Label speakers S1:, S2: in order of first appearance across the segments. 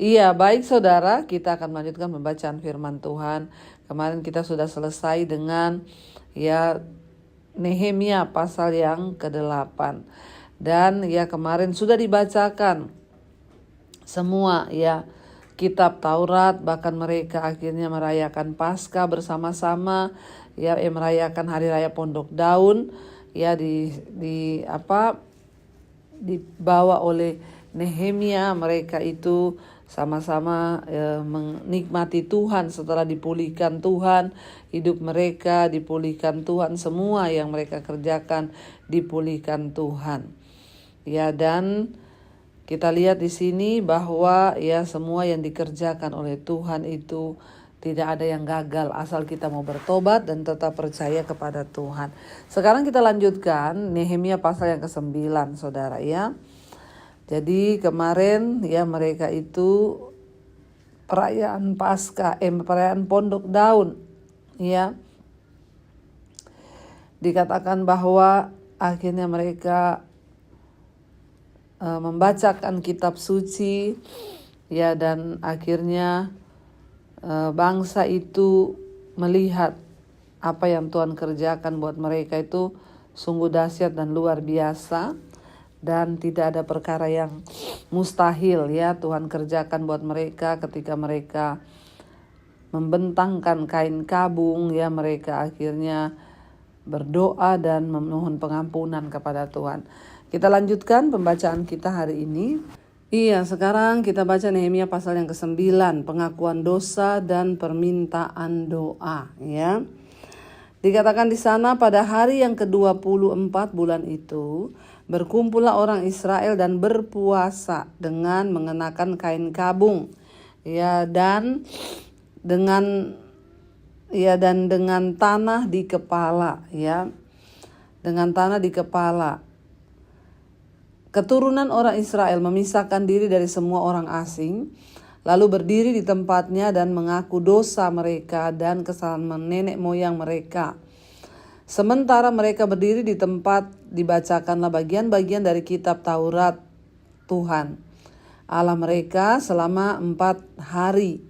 S1: Iya, baik saudara, kita akan melanjutkan pembacaan firman Tuhan. Kemarin kita sudah selesai dengan Nehemia pasal yang ke-8. Dan kemarin sudah dibacakan semua kitab Taurat, bahkan mereka akhirnya merayakan Paskah bersama-sama, merayakan hari raya Pondok Daun, dibawa oleh Nehemia. Mereka itu sama-sama menikmati Tuhan setelah dipulihkan Tuhan, hidup mereka dipulihkan Tuhan, semua yang mereka kerjakan dipulihkan Tuhan. Dan kita lihat di sini bahwa semua yang dikerjakan oleh Tuhan itu tidak ada yang gagal asal kita mau bertobat dan tetap percaya kepada Tuhan. Sekarang kita lanjutkan Nehemia pasal yang ke-9, saudara ya. Jadi kemarin mereka itu perayaan Paskah, perayaan Pondok Daun dikatakan bahwa akhirnya mereka membacakan kitab suci dan akhirnya bangsa itu melihat apa yang Tuhan kerjakan buat mereka itu sungguh dahsyat dan luar biasa, dan tidak ada perkara yang mustahil Tuhan kerjakan buat mereka. Ketika mereka membentangkan kain kabung mereka akhirnya berdoa dan memohon pengampunan kepada Tuhan. Kita lanjutkan pembacaan kita hari ini. Sekarang kita baca Nehemia pasal yang ke-9, pengakuan dosa dan permintaan doa Dikatakan di sana, pada hari yang ke-24 bulan itu berkumpullah orang Israel dan berpuasa dengan mengenakan kain kabung dan dengan tanah di kepala dengan tanah di kepala. Keturunan orang Israel memisahkan diri dari semua orang asing, lalu berdiri di tempatnya dan mengaku dosa mereka dan kesalahan nenek moyang mereka. Sementara mereka berdiri di tempat, dibacakanlah bagian-bagian dari kitab Taurat Tuhan Allah mereka selama 4 hari.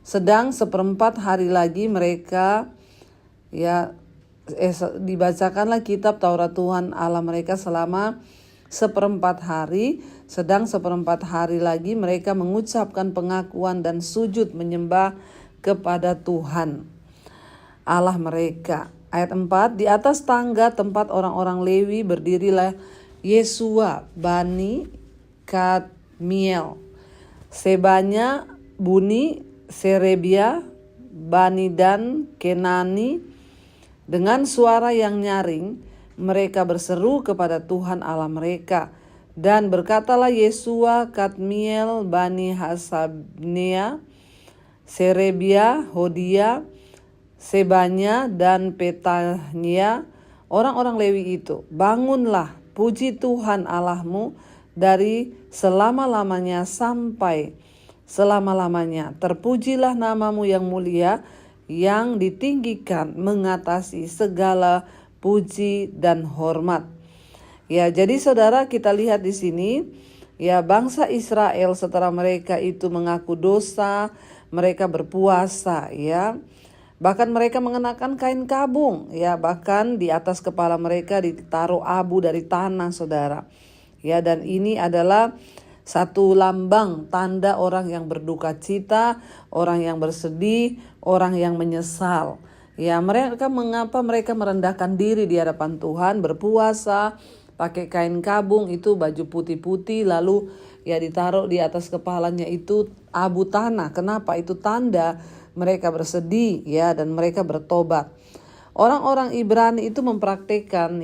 S1: Sedang 1/4 hari lagi mereka dibacakanlah kitab Taurat Tuhan Allah mereka selama 1/4 hari. Sedang 1/4 hari lagi mereka mengucapkan pengakuan dan sujud menyembah kepada Tuhan Allah mereka. Ayat 4, di atas tangga tempat orang-orang Lewi berdirilah Yesua, Bani, Kadmiel, Sebanya, Buni, Serebia, Bani dan Kenani. Dengan suara yang nyaring mereka berseru kepada Tuhan Allah mereka. Dan berkatalah Yesua, Kadmiel, Bani Hasabnea, Serebia, Hodia, Sebanya dan Petahnia, orang-orang Lewi itu, bangunlah, puji Tuhan Allahmu dari selama-lamanya sampai selama-lamanya. Terpujilah namamu yang mulia, yang ditinggikan mengatasi segala puji dan hormat. Jadi saudara, kita lihat di sini bangsa Israel setelah mereka itu mengaku dosa, mereka berpuasa bahkan mereka mengenakan kain kabung bahkan di atas kepala mereka ditaruh abu dari tanah, saudara. Dan ini adalah satu lambang tanda orang yang berduka cita, orang yang bersedih, orang yang menyesal. Mengapa mereka merendahkan diri di hadapan Tuhan, berpuasa, pakai kain kabung itu baju putih-putih, lalu ditaruh di atas kepalanya itu abu tanah. Kenapa? Itu tanda mereka bersedih dan mereka bertobat. Orang-orang Ibrani itu mempraktikkan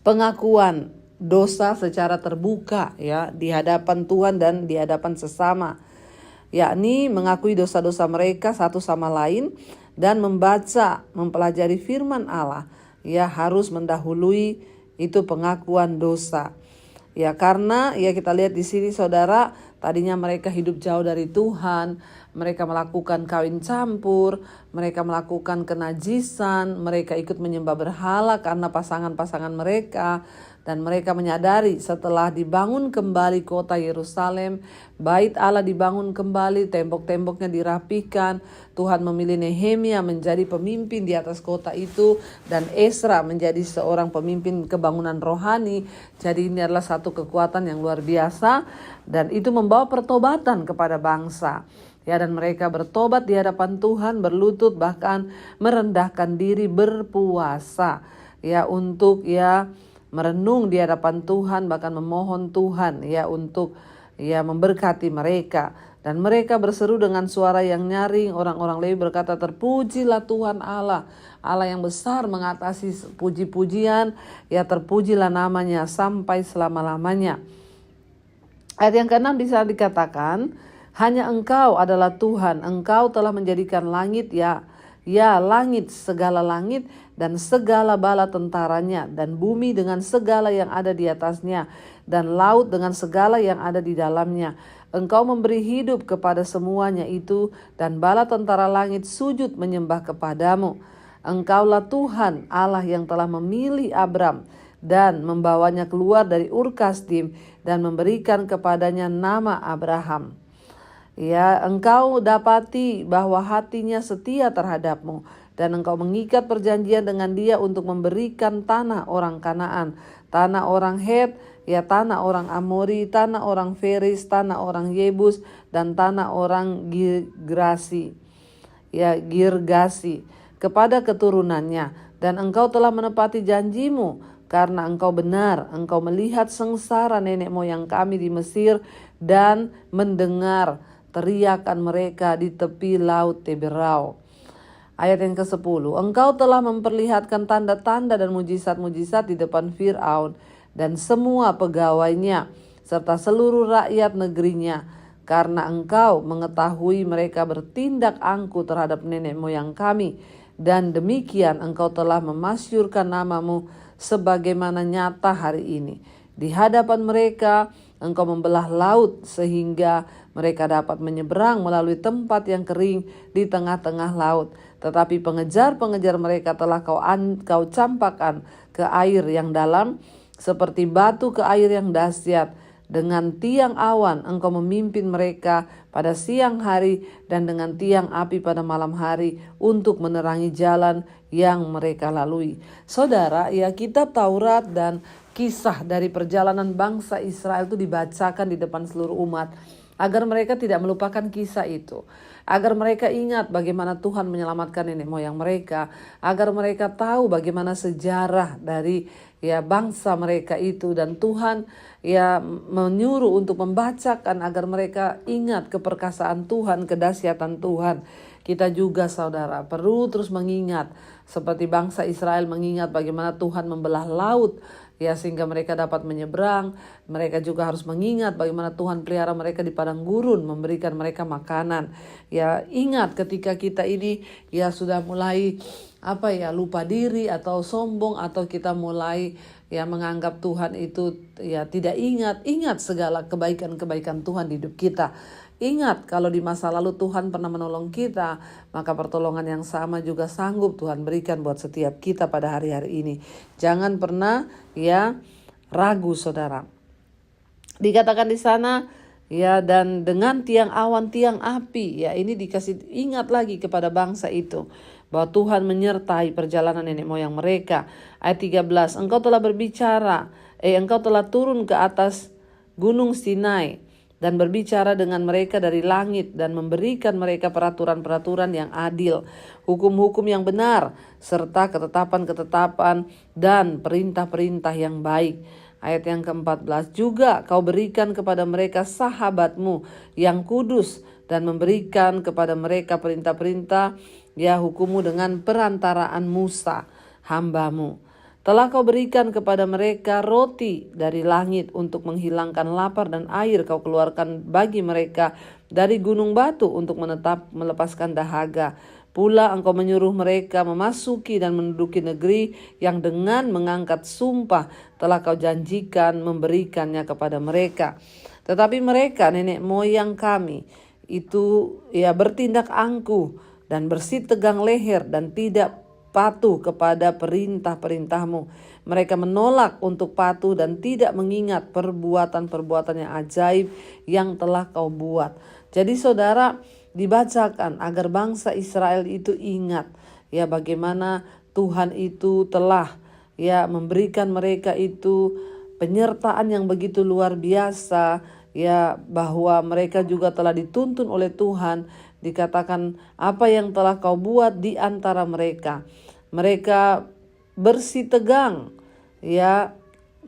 S1: pengakuan dosa secara terbuka di hadapan Tuhan dan di hadapan sesama, yakni mengakui dosa-dosa mereka satu sama lain dan mempelajari firman Allah harus mendahului itu pengakuan dosa. Karena kita lihat di sini, saudara, tadinya mereka hidup jauh dari Tuhan, mereka melakukan kawin campur, mereka melakukan kenajisan, mereka ikut menyembah berhala karena pasangan-pasangan mereka. Dan mereka menyadari setelah dibangun kembali kota Yerusalem, bait Allah dibangun kembali, tembok-temboknya dirapikan, Tuhan memilih Nehemia menjadi pemimpin di atas kota itu, dan Esra menjadi seorang pemimpin kebangunan rohani. Jadi ini adalah satu kekuatan yang luar biasa, dan itu membawa pertobatan kepada bangsa. Ya, dan mereka bertobat di hadapan Tuhan, berlutut, bahkan merendahkan diri, berpuasa. Ya, untuk merenung di hadapan Tuhan, bahkan memohon Tuhan untuk memberkati mereka. Dan mereka berseru dengan suara yang nyaring. Orang-orang Lewi berkata, terpujilah Tuhan Allah, Allah yang besar mengatasi puji-pujian, terpujilah namanya sampai selama-lamanya. Ayat yang ke-6 di sana dikatakan, hanya Engkau adalah Tuhan, Engkau telah menjadikan langit, langit, segala langit dan segala bala tentaranya, dan bumi dengan segala yang ada di atasnya, dan laut dengan segala yang ada di dalamnya. Engkau memberi hidup kepada semuanya itu, dan bala tentara langit sujud menyembah kepadamu. Engkaulah Tuhan Allah yang telah memilih Abram dan membawanya keluar dari Ur Kasdim dan memberikan kepadanya nama Abraham. Engkau dapati bahwa hatinya setia terhadapmu, dan engkau mengikat perjanjian dengan dia untuk memberikan tanah orang Kanaan, tanah orang Het, tanah orang Amori, tanah orang Feris, tanah orang Yebus, dan tanah orang Girgasi, kepada keturunannya. Dan engkau telah menepati janjimu, karena engkau benar, engkau melihat sengsara nenek moyang kami di Mesir, dan mendengar teriakan mereka di tepi laut Teberau. Ayat yang ke-10, engkau telah memperlihatkan tanda-tanda dan mujizat-mujizat di depan Fir'aun dan semua pegawainya, serta seluruh rakyat negerinya, karena engkau mengetahui mereka bertindak angkuh terhadap nenek moyang kami, dan demikian engkau telah memasyurkan namamu sebagaimana nyata hari ini. Di hadapan mereka engkau membelah laut sehingga mereka dapat menyeberang melalui tempat yang kering di tengah-tengah laut. Tetapi pengejar-pengejar mereka telah kau campakkan ke air yang dalam, seperti batu ke air yang dahsyat. Dengan tiang awan engkau memimpin mereka pada siang hari, dan dengan tiang api pada malam hari, untuk menerangi jalan yang mereka lalui. Saudara, kitab Taurat dan kisah dari perjalanan bangsa Israel itu dibacakan di depan seluruh umat, agar mereka tidak melupakan kisah itu, agar mereka ingat bagaimana Tuhan menyelamatkan nenek moyang mereka, agar mereka tahu bagaimana sejarah dari bangsa mereka itu, dan Tuhan menyuruh untuk membacakan agar mereka ingat keperkasaan Tuhan, kedahsyatan Tuhan. Kita juga, saudara, perlu terus mengingat seperti bangsa Israel mengingat bagaimana Tuhan membelah laut, sehingga mereka dapat menyeberang. Mereka juga harus mengingat bagaimana Tuhan pelihara mereka di padang gurun, memberikan mereka makanan. Ingat ketika kita ini sudah mulai lupa diri atau sombong, atau kita mulai menganggap Tuhan itu tidak ingat segala kebaikan-kebaikan Tuhan di hidup kita. Ingat kalau di masa lalu Tuhan pernah menolong kita, maka pertolongan yang sama juga sanggup Tuhan berikan buat setiap kita pada hari-hari ini. Jangan pernah ragu, saudara. Dikatakan di sana dan dengan tiang awan, tiang api, ini dikasih ingat lagi kepada bangsa itu bahwa Tuhan menyertai perjalanan nenek moyang mereka. Ayat 13, engkau telah engkau telah turun ke atas gunung Sinai dan berbicara dengan mereka dari langit, dan memberikan mereka peraturan-peraturan yang adil, hukum-hukum yang benar, serta ketetapan-ketetapan dan perintah-perintah yang baik. Ayat yang ke-14, juga kau berikan kepada mereka sahabatmu yang kudus, dan memberikan kepada mereka perintah-perintah hukummu dengan perantaraan Musa hambamu. Telah kau berikan kepada mereka roti dari langit untuk menghilangkan lapar, dan air kau keluarkan bagi mereka dari gunung batu untuk melepaskan dahaga. Pula engkau menyuruh mereka memasuki dan menduduki negeri yang dengan mengangkat sumpah telah kau janjikan memberikannya kepada mereka. Tetapi mereka, nenek moyang kami, itu ya bertindak angkuh dan bersitegang leher dan tidak patuh kepada perintah-perintahmu. Mereka menolak untuk patuh dan tidak mengingat perbuatan-perbuatan yang ajaib yang telah kau buat. Jadi saudara, dibacakan agar bangsa Israel itu ingat ya bagaimana Tuhan itu telah ya memberikan mereka itu penyertaan yang begitu luar biasa, ya bahwa mereka juga telah dituntun oleh Tuhan. Dikatakan apa yang telah kau buat di antara mereka. Mereka bersitegang, ya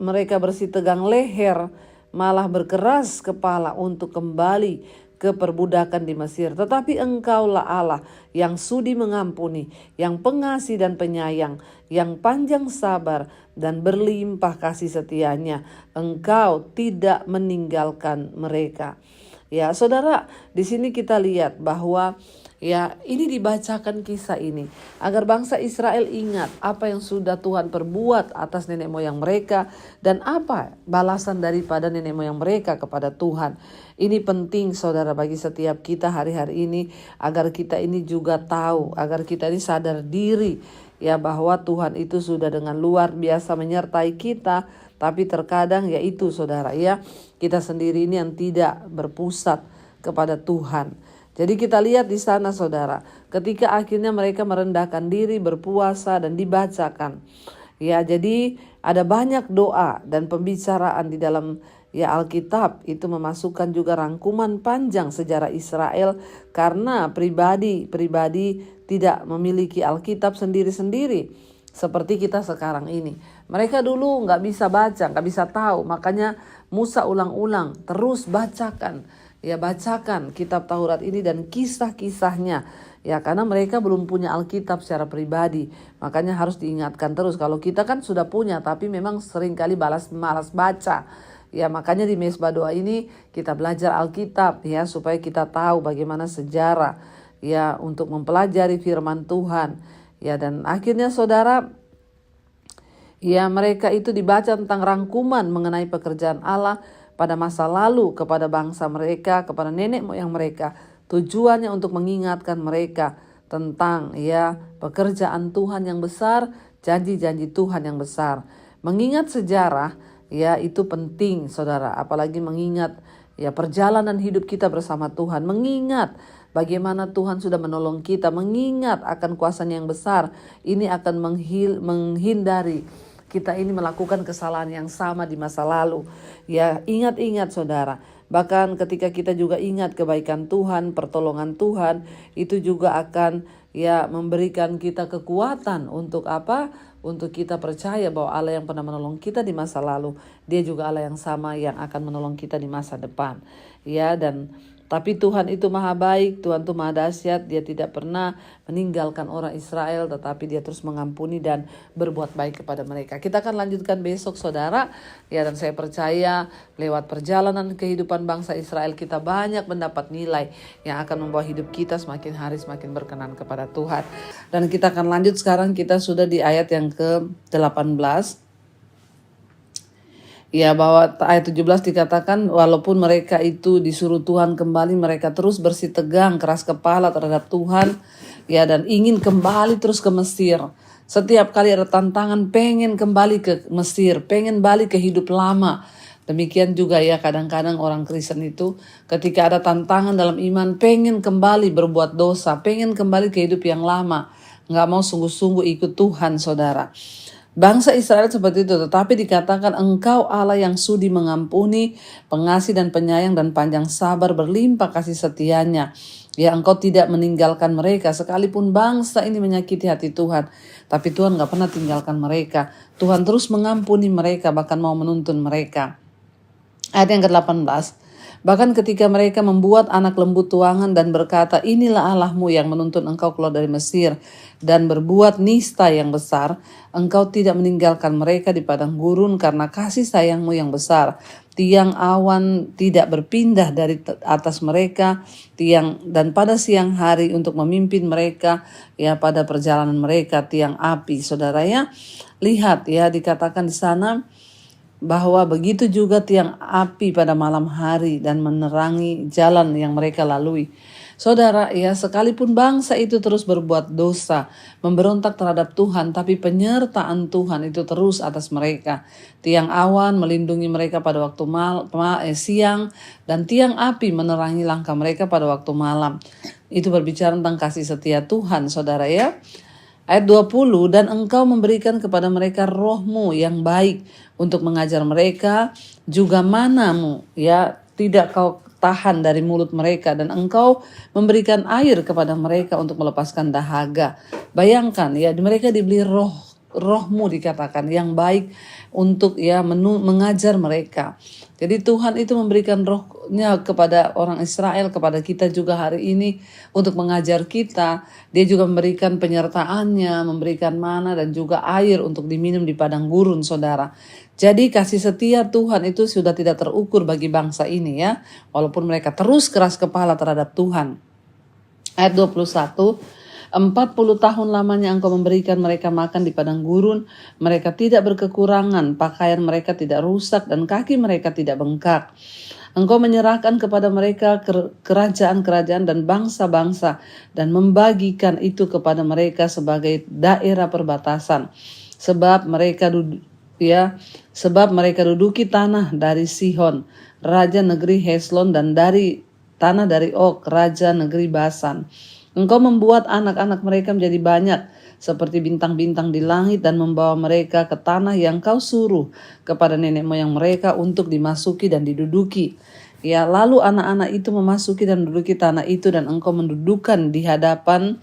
S1: mereka bersitegang leher, malah berkeras kepala untuk kembali ke perbudakan di Mesir. Tetapi engkaulah Allah yang sudi mengampuni, yang pengasih dan penyayang, yang panjang sabar dan berlimpah kasih setianya. Engkau tidak meninggalkan mereka. Ya, saudara, di sini kita lihat bahwa ya ini dibacakan kisah ini agar bangsa Israel ingat apa yang sudah Tuhan perbuat atas nenek moyang mereka dan apa balasan daripada nenek moyang mereka kepada Tuhan. Ini penting saudara bagi setiap kita hari-hari ini agar kita ini juga tahu, agar kita ini sadar diri ya bahwa Tuhan itu sudah dengan luar biasa menyertai kita. Tapi terkadang ya itu saudara ya, kita sendiri ini yang tidak berpusat kepada Tuhan. Jadi kita lihat di sana saudara, ketika akhirnya mereka merendahkan diri, berpuasa dan dibacakan. Ya jadi ada banyak doa dan pembicaraan di dalam ya Alkitab itu memasukkan juga rangkuman panjang sejarah Israel karena pribadi tidak memiliki Alkitab sendiri-sendiri. Seperti kita sekarang ini. Mereka dulu gak bisa baca, gak bisa tahu. Makanya Musa ulang-ulang terus bacakan. Ya bacakan kitab Taurat ini dan kisah-kisahnya. Ya karena mereka belum punya Alkitab secara pribadi. Makanya harus diingatkan terus. Kalau kita kan sudah punya tapi memang seringkali malas baca. Ya makanya di Mesbah Doa ini kita belajar Alkitab ya supaya kita tahu bagaimana sejarah ya untuk mempelajari firman Tuhan. Ya dan akhirnya saudara, ya mereka itu dibaca tentang rangkuman mengenai pekerjaan Allah pada masa lalu kepada bangsa mereka, kepada nenek moyang mereka. Tujuannya untuk mengingatkan mereka tentang ya pekerjaan Tuhan yang besar, janji-janji Tuhan yang besar. Mengingat sejarah ya itu penting saudara, apalagi mengingat ya perjalanan hidup kita bersama Tuhan, mengingat bagaimana Tuhan sudah menolong kita, mengingat akan kuasa-Nya yang besar. Ini akan menghindari kita ini melakukan kesalahan yang sama di masa lalu. Ya, ingat-ingat saudara. Bahkan ketika kita juga ingat kebaikan Tuhan, pertolongan Tuhan, itu juga akan ya memberikan kita kekuatan untuk apa? Untuk kita percaya bahwa Allah yang pernah menolong kita di masa lalu, Dia juga Allah yang sama yang akan menolong kita di masa depan. Ya, dan tapi Tuhan itu maha baik, Tuhan itu maha dahsyat, Dia tidak pernah meninggalkan orang Israel, tetapi Dia terus mengampuni dan berbuat baik kepada mereka. Kita akan lanjutkan besok saudara, ya dan saya percaya lewat perjalanan kehidupan bangsa Israel kita banyak mendapat nilai yang akan membawa hidup kita semakin hari semakin berkenan kepada Tuhan. Dan kita akan lanjut sekarang, kita sudah di ayat yang ke-18. Ya bahwa ayat 17 dikatakan walaupun mereka itu disuruh Tuhan kembali, mereka terus bersitegang keras kepala terhadap Tuhan ya dan ingin kembali terus ke Mesir. Setiap kali ada tantangan pengen kembali ke Mesir, pengen balik ke hidup lama. Demikian juga ya kadang-kadang orang Kristen itu ketika ada tantangan dalam iman pengen kembali berbuat dosa, pengen kembali ke hidup yang lama. Gak mau sungguh-sungguh ikut Tuhan saudara. Bangsa Israel seperti itu, tetapi dikatakan engkau Allah yang sudi mengampuni, pengasih dan penyayang dan panjang sabar, berlimpah kasih setianya. Ya engkau tidak meninggalkan mereka sekalipun bangsa ini menyakiti hati Tuhan. Tapi Tuhan gak pernah tinggalkan mereka. Tuhan terus mengampuni mereka, bahkan mau menuntun mereka. Ayat yang ke-18. Bahkan ketika mereka membuat anak lembu tuangan dan berkata, inilah Allahmu yang menuntun engkau keluar dari Mesir dan berbuat nista yang besar, engkau tidak meninggalkan mereka di padang gurun karena kasih sayangmu yang besar. Tiang awan tidak berpindah dari atas mereka, dan pada siang hari untuk memimpin mereka ya pada perjalanan mereka tiang api. Saudara ya, lihat ya dikatakan di sana bahwa begitu juga tiang api pada malam hari dan menerangi jalan yang mereka lalui. Saudara, ya sekalipun bangsa itu terus berbuat dosa, memberontak terhadap Tuhan, tapi penyertaan Tuhan itu terus atas mereka. Tiang awan melindungi mereka pada waktu siang, dan tiang api menerangi langkah mereka pada waktu malam. Itu berbicara tentang kasih setia Tuhan, saudara ya. Ayat 20, dan engkau memberikan kepada mereka rohmu yang baik untuk mengajar mereka, juga manamu, ya tidak kau tahan dari mulut mereka, dan engkau memberikan air kepada mereka untuk melepaskan dahaga. Bayangkan ya, mereka diberi rohmu dikatakan yang baik untuk ya mengajar mereka. Jadi Tuhan itu memberikan rohnya kepada orang Israel, kepada kita juga hari ini untuk mengajar kita. Dia juga memberikan penyertaannya, memberikan mana dan juga air untuk diminum di padang gurun, saudara. Jadi kasih setia Tuhan itu sudah tidak terukur bagi bangsa ini ya. Walaupun mereka terus keras kepala terhadap Tuhan. Ayat 21, 40 tahun lamanya engkau memberikan mereka makan di padang gurun. Mereka tidak berkekurangan, pakaian mereka tidak rusak dan kaki mereka tidak bengkak. Engkau menyerahkan kepada mereka kerajaan-kerajaan dan bangsa-bangsa dan membagikan itu kepada mereka sebagai daerah perbatasan. Sebab mereka duduki tanah dari Sihon, raja negeri Heslon, dan dari tanah dari Og, raja negeri Basan. Engkau membuat anak-anak mereka menjadi banyak seperti bintang-bintang di langit dan membawa mereka ke tanah yang kau suruh kepada nenek moyang mereka untuk dimasuki dan diduduki. Ya, lalu anak-anak itu memasuki dan menduduki tanah itu, dan engkau mendudukan di hadapan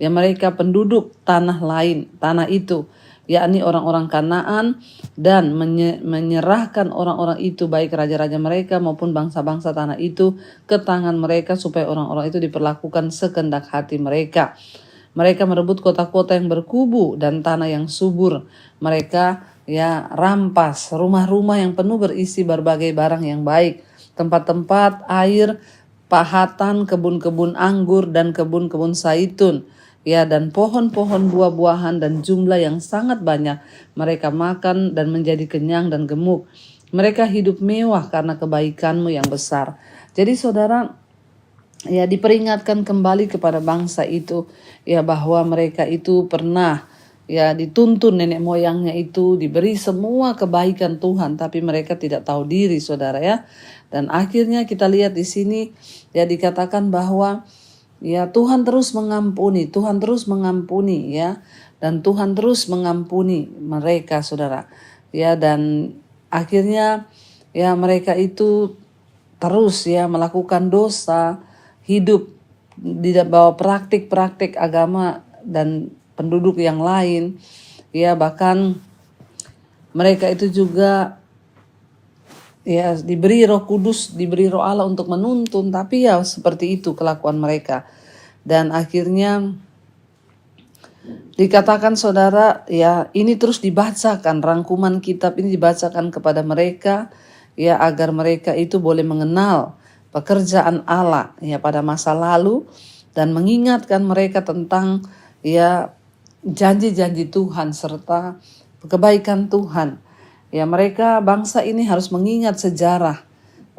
S1: ya mereka penduduk tanah lain, tanah itu, yakni orang-orang Kanaan, dan menyerahkan orang-orang itu, baik raja-raja mereka maupun bangsa-bangsa tanah itu, ke tangan mereka supaya orang-orang itu diperlakukan sekehendak hati mereka. Mereka merebut kota-kota yang berkubu dan tanah yang subur. Mereka ya rampas rumah-rumah yang penuh berisi berbagai barang yang baik, tempat-tempat air, pahatan, kebun-kebun anggur dan kebun-kebun zaitun. Ya, dan pohon-pohon buah-buahan dan jumlah yang sangat banyak. Mereka makan dan menjadi kenyang dan gemuk. Mereka hidup mewah karena kebaikanmu yang besar. Jadi saudara, ya diperingatkan kembali kepada bangsa itu ya bahwa mereka itu pernah ya dituntun nenek moyangnya itu, diberi semua kebaikan Tuhan, tapi mereka tidak tahu diri, saudara ya. Dan akhirnya kita lihat di sini ya dikatakan bahwa ya Tuhan terus mengampuni ya, dan Tuhan terus mengampuni mereka, saudara. Ya, dan akhirnya ya mereka itu terus ya melakukan dosa, hidup di bawah praktik-praktik agama dan penduduk yang lain. Ya, bahkan mereka itu juga ya diberi Roh Kudus, diberi Roh Allah untuk menuntun, tapi ya seperti itu kelakuan mereka. Dan akhirnya dikatakan, saudara, ya ini terus dibacakan, rangkuman kitab ini dibacakan kepada mereka ya agar mereka itu boleh mengenal pekerjaan Allah ya pada masa lalu, dan mengingatkan mereka tentang ya janji-janji Tuhan serta kebaikan Tuhan. Ya, mereka bangsa ini harus mengingat sejarah.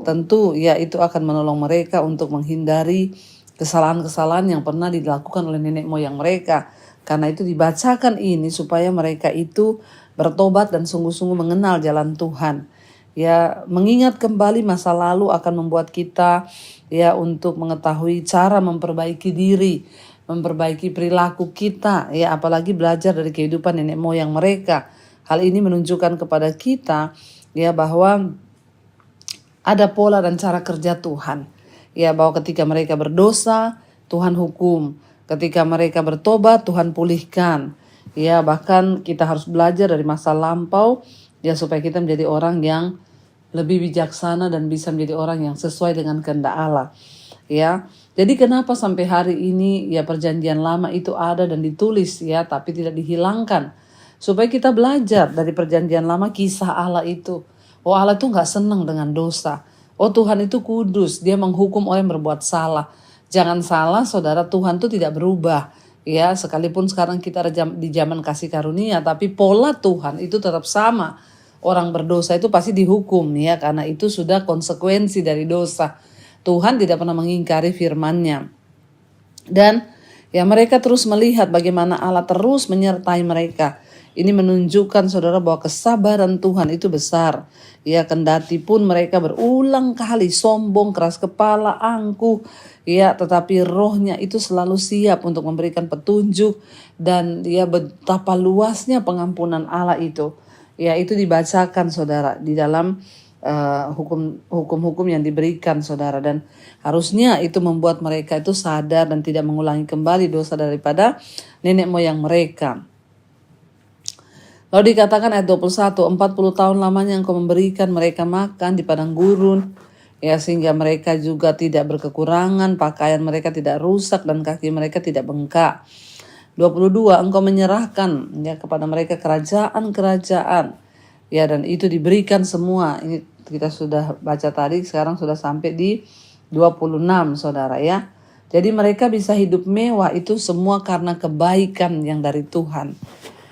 S1: Tentu ya itu akan menolong mereka untuk menghindari kesalahan-kesalahan yang pernah dilakukan oleh nenek moyang mereka. Karena itu dibacakan ini supaya mereka itu bertobat dan sungguh-sungguh mengenal jalan Tuhan. Ya, mengingat kembali masa lalu akan membuat kita ya untuk mengetahui cara memperbaiki diri, memperbaiki perilaku kita, ya apalagi belajar dari kehidupan nenek moyang mereka. Hal ini menunjukkan kepada kita ya bahwa ada pola dan cara kerja Tuhan. Ya, bahwa ketika mereka berdosa, Tuhan hukum. Ketika mereka bertobat, Tuhan pulihkan. Ya, bahkan kita harus belajar dari masa lampau ya supaya kita menjadi orang yang lebih bijaksana dan bisa menjadi orang yang sesuai dengan kehendak Allah. Ya. Jadi kenapa sampai hari ini ya perjanjian lama itu ada dan ditulis ya, tapi tidak dihilangkan. Supaya kita belajar dari perjanjian lama kisah Allah itu. Oh, Allah itu gak senang dengan dosa. Oh, Tuhan itu kudus, dia menghukum orang yang berbuat salah. Jangan salah, saudara, Tuhan itu tidak berubah. Ya, sekalipun sekarang kita di zaman kasih karunia, tapi pola Tuhan itu tetap sama. orang berdosa itu pasti dihukum ya, karena itu sudah konsekuensi dari dosa. Tuhan tidak pernah mengingkari firman-Nya. Dan ya mereka terus melihat bagaimana Allah terus menyertai mereka. Ini menunjukkan saudara bahwa kesabaran Tuhan itu besar. Ya, kendati pun mereka berulang kali sombong, keras kepala, angkuh. Ya, tetapi rohnya itu selalu siap untuk memberikan petunjuk. Dan ya betapa luasnya pengampunan Allah itu. Ya, itu dibacakan saudara di dalam hukum-hukum yang diberikan saudara. Dan harusnya itu membuat mereka itu sadar dan tidak mengulangi kembali dosa daripada nenek moyang mereka. Lalu dikatakan ayat 21, 40 tahun lamanya engkau memberikan mereka makan di padang gurun, ya, sehingga mereka juga tidak berkekurangan, pakaian mereka tidak rusak dan kaki mereka tidak bengkak. 22, engkau menyerahkan ya kepada mereka kerajaan-kerajaan, ya, dan itu diberikan semua. Ini kita sudah baca tadi, sekarang sudah sampai di 26 saudara ya. Jadi mereka bisa hidup mewah itu semua karena kebaikan yang dari Tuhan.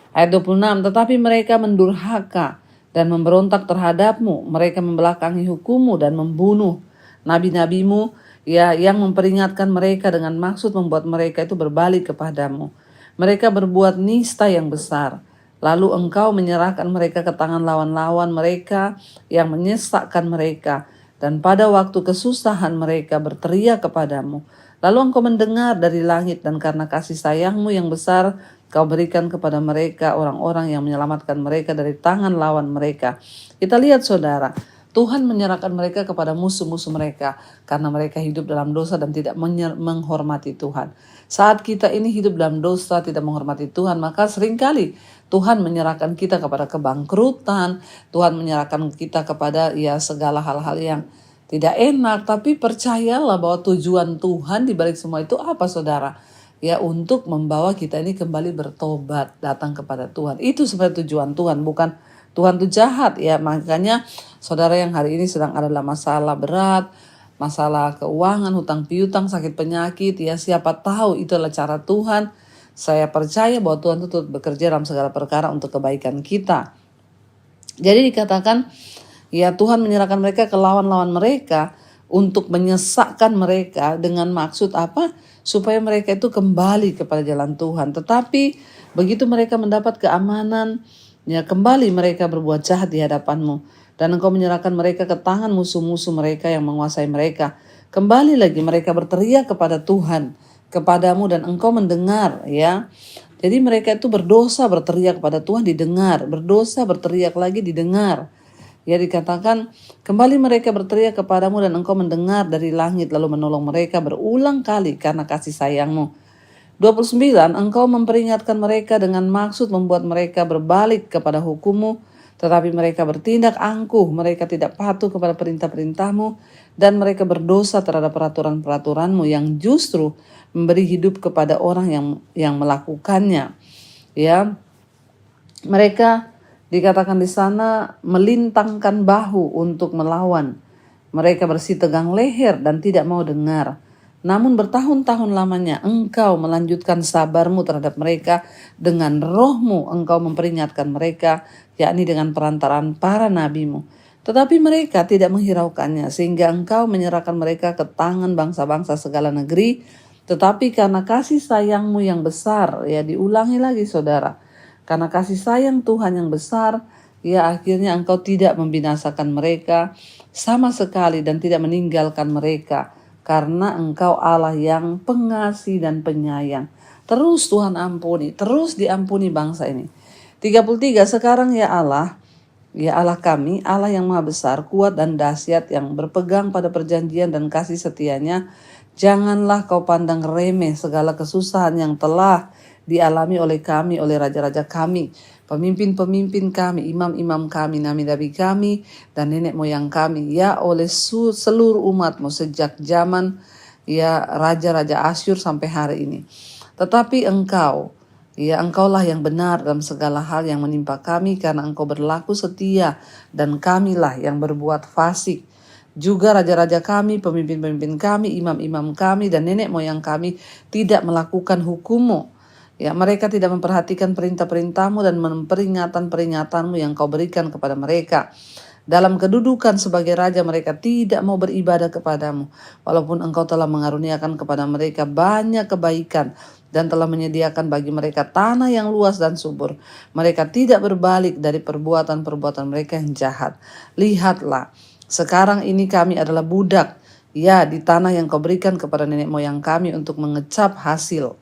S1: Ayat 26, tetapi mereka mendurhaka dan memberontak terhadapmu. Mereka membelakangi hukummu dan membunuh nabi-nabimu ya, yang memperingatkan mereka dengan maksud membuat mereka itu berbalik kepadamu. Mereka berbuat nista yang besar. Lalu engkau menyerahkan mereka ke tangan lawan-lawan mereka yang menyesakkan mereka. Dan pada waktu kesusahan mereka berteriak kepadamu. Lalu engkau mendengar dari langit dan karena kasih sayangmu yang besar, kau berikan kepada mereka orang-orang yang menyelamatkan mereka dari tangan lawan mereka. Kita lihat saudara, Tuhan menyerahkan mereka kepada musuh-musuh mereka karena mereka hidup dalam dosa dan tidak menghormati Tuhan. Saat kita ini hidup dalam dosa, tidak menghormati Tuhan, maka seringkali Tuhan menyerahkan kita kepada kebangkrutan, Tuhan menyerahkan kita kepada ya segala hal-hal yang tidak enak. Tapi percayalah bahwa tujuan Tuhan di balik semua itu apa saudara? Ya, untuk membawa kita ini kembali bertobat, datang kepada Tuhan. Itu sebenarnya tujuan Tuhan, bukan Tuhan itu jahat ya. Makanya saudara yang hari ini sedang ada dalam masalah berat, masalah keuangan, hutang piutang, sakit penyakit, ya siapa tahu itu adalah cara Tuhan. Saya percaya bahwa Tuhan itu bekerja dalam segala perkara untuk kebaikan kita. Jadi dikatakan ya Tuhan menyerahkan mereka ke lawan-lawan mereka untuk menyesakkan mereka dengan maksud apa? Supaya mereka itu kembali kepada jalan Tuhan. Tetapi begitu mereka mendapat keamanan, ya kembali mereka berbuat jahat di hadapanmu. Dan engkau menyerahkan mereka ke tangan musuh-musuh mereka yang menguasai mereka. Kembali lagi mereka berteriak kepada Tuhan, kepadamu, dan engkau mendengar ya. Jadi mereka itu berdosa berteriak kepada Tuhan didengar, berdosa berteriak lagi didengar. Ya dikatakan kembali mereka berteriak kepadamu dan engkau mendengar dari langit lalu menolong mereka berulang kali karena kasih sayangmu. 29, engkau memperingatkan mereka dengan maksud membuat mereka berbalik kepada hukummu, tetapi mereka bertindak angkuh, mereka tidak patuh kepada perintah-perintahmu, dan mereka berdosa terhadap peraturan-peraturanmu yang justru memberi hidup kepada orang yang melakukannya. Ya, mereka dikatakan di sana melintangkan bahu untuk melawan. Mereka bersitegang leher dan tidak mau dengar. Namun bertahun-tahun lamanya engkau melanjutkan sabarmu terhadap mereka. Dengan rohmu engkau memperingatkan mereka, yakni dengan perantaraan para nabimu. Tetapi mereka tidak menghiraukannya, sehingga engkau menyerahkan mereka ke tangan bangsa-bangsa segala negeri. Tetapi karena kasih sayangmu yang besar, ya diulangi lagi saudara. Karena kasih sayang Tuhan yang besar, ya akhirnya engkau tidak membinasakan mereka sama sekali dan tidak meninggalkan mereka. Karena engkau Allah yang pengasih dan penyayang. Terus Tuhan ampuni, terus diampuni bangsa ini. 33, sekarang ya Allah kami, Allah yang maha besar, kuat dan dahsyat, yang berpegang pada perjanjian dan kasih setianya. Janganlah kau pandang remeh segala kesusahan yang telah dialami oleh kami, oleh raja-raja kami, pemimpin-pemimpin kami, imam-imam kami, nabi-nabi kami, dan nenek moyang kami, ya oleh seluruh umatmu sejak zaman ya raja-raja Asyur sampai hari ini. Tetapi engkau, ya engkaulah yang benar dalam segala hal yang menimpa kami, karena engkau berlaku setia, dan kamilah yang berbuat fasik. Juga raja-raja kami, pemimpin-pemimpin kami, imam-imam kami, dan nenek moyang kami tidak melakukan hukum-Mu. Ya, mereka tidak memperhatikan perintah-perintahmu dan peringatan-peringatanmu yang kau berikan kepada mereka. Dalam kedudukan sebagai raja mereka tidak mau beribadah kepadamu. Walaupun engkau telah mengaruniakan kepada mereka banyak kebaikan dan telah menyediakan bagi mereka tanah yang luas dan subur. Mereka tidak berbalik dari perbuatan-perbuatan mereka yang jahat. Lihatlah, sekarang ini kami adalah budak, ya, di tanah yang kau berikan kepada nenek moyang kami untuk mengecap hasil.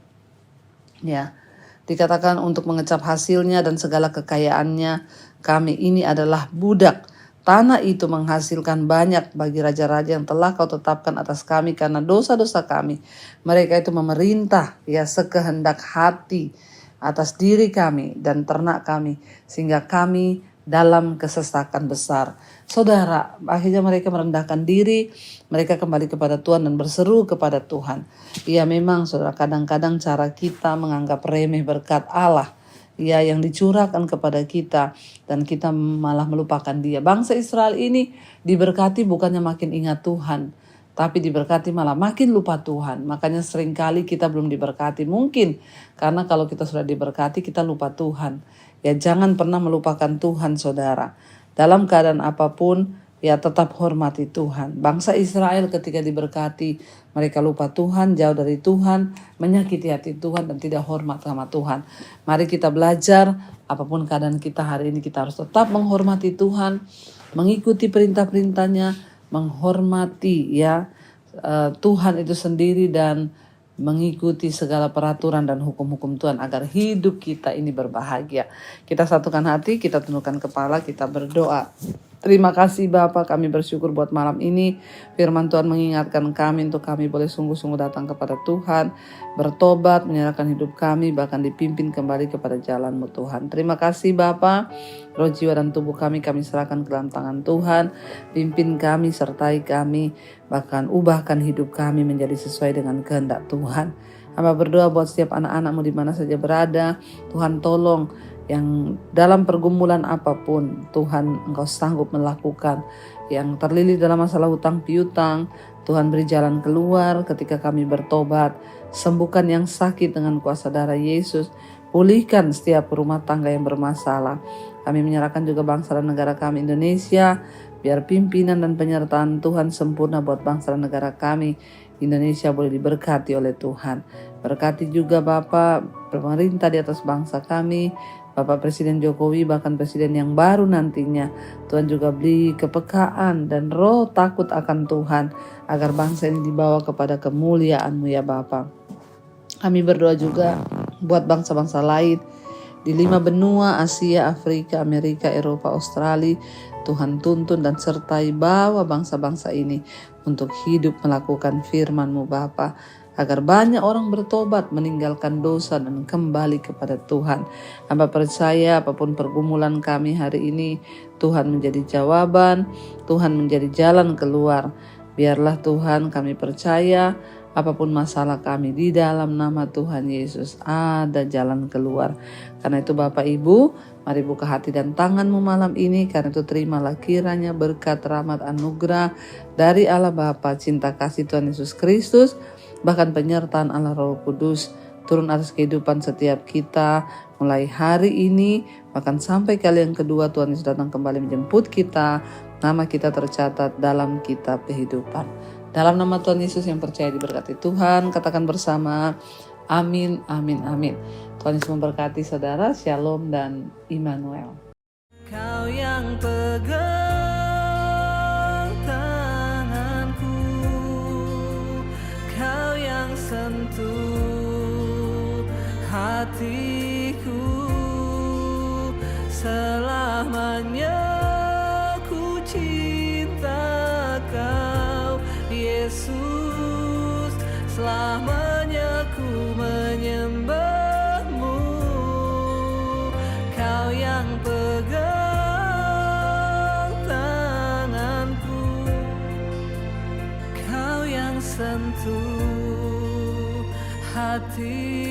S1: Ya, dikatakan untuk mengecap hasilnya dan segala kekayaannya, kami ini adalah budak. Tanah itu menghasilkan banyak bagi raja-raja yang telah kau tetapkan atas kami karena dosa-dosa kami. Mereka itu memerintah, ya, sekehendak hati atas diri kami dan ternak kami, sehingga kami dalam kesesakan besar. Saudara, akhirnya mereka merendahkan diri, mereka kembali kepada Tuhan dan berseru kepada Tuhan. Ya, memang saudara, kadang-kadang cara kita menganggap remeh berkat Allah, ya, yang dicurahkan kepada kita, dan kita malah melupakan Dia. Bangsa Israel ini diberkati bukannya makin ingat Tuhan, tapi diberkati malah makin lupa Tuhan. Makanya seringkali kita belum diberkati. Mungkin karena kalau kita sudah diberkati kita lupa Tuhan. Ya, jangan pernah melupakan Tuhan, saudara. Dalam keadaan apapun, ya, tetap hormati Tuhan. Bangsa Israel ketika diberkati, mereka lupa Tuhan, jauh dari Tuhan, menyakiti hati Tuhan dan tidak hormat sama Tuhan. Mari kita belajar, apapun keadaan kita hari ini, kita harus tetap menghormati Tuhan, mengikuti perintah-perintahnya, menghormati, ya, Tuhan itu sendiri dan mengikuti segala peraturan dan hukum-hukum Tuhan agar hidup kita ini berbahagia. Kita satukan hati, kita tundukkan kepala, kita berdoa. Terima kasih Bapa, kami bersyukur buat malam ini. Firman Tuhan mengingatkan kami untuk kami boleh sungguh-sungguh datang kepada Tuhan, bertobat, menyerahkan hidup kami, bahkan dipimpin kembali kepada jalan-Mu Tuhan. Terima kasih Bapa, roh, jiwa, dan tubuh kami serahkan ke dalam tangan Tuhan. Pimpin kami, sertai kami, bahkan ubahkan hidup kami menjadi sesuai dengan kehendak Tuhan. Hamba berdoa buat setiap anak-anak-Mu di mana saja berada. Tuhan tolong, yang dalam pergumulan apapun Tuhan Engkau sanggup melakukan, yang terlilit dalam masalah hutang piutang, Tuhan beri jalan keluar ketika kami bertobat. Sembuhkan yang sakit dengan kuasa darah Yesus, pulihkan setiap rumah tangga yang bermasalah. Kami menyerahkan juga bangsa dan negara kami Indonesia, biar pimpinan dan penyertaan Tuhan sempurna buat bangsa dan negara kami Indonesia boleh diberkati oleh Tuhan. Berkati juga Bapa pemerintah di atas bangsa kami, Bapak Presiden Jokowi, bahkan Presiden yang baru nantinya. Tuhan juga beri kepekaan dan roh takut akan Tuhan, agar bangsa ini dibawa kepada kemuliaan-Mu ya Bapa. Kami berdoa juga buat bangsa-bangsa lain di 5 benua, Asia, Afrika, Amerika, Eropa, Australia. Tuhan tuntun dan sertai bawa bangsa-bangsa ini untuk hidup melakukan firman-Mu Bapa, agar banyak orang bertobat, meninggalkan dosa dan kembali kepada Tuhan. Hamba percaya apapun pergumulan kami hari ini, Tuhan menjadi jawaban, Tuhan menjadi jalan keluar. Biarlah Tuhan, kami percaya apapun masalah kami, di dalam nama Tuhan Yesus ada jalan keluar. Karena itu Bapak Ibu, mari buka hati dan tangan-Mu malam ini. Karena itu terimalah kiranya berkat, rahmat, anugerah dari Allah Bapa, cinta kasih Tuhan Yesus Kristus, bahkan penyertaan Allah Roh Kudus turun atas kehidupan setiap kita mulai hari ini, bahkan sampai kali yang kedua Tuhan Yesus datang kembali menjemput kita. Nama kita tercatat dalam kitab kehidupan. Dalam nama Tuhan Yesus yang percaya diberkati Tuhan, katakan bersama, amin, amin, amin. Tuhan Yesus memberkati saudara, shalom dan Immanuel. Kau yang pegang tanganku, Kau yang sentuh hatiku, selamanya ku cinta Kau Yesus, selamanya ku menyembah-Mu. Kau yang pegang tanganku, Kau yang sentuh hati.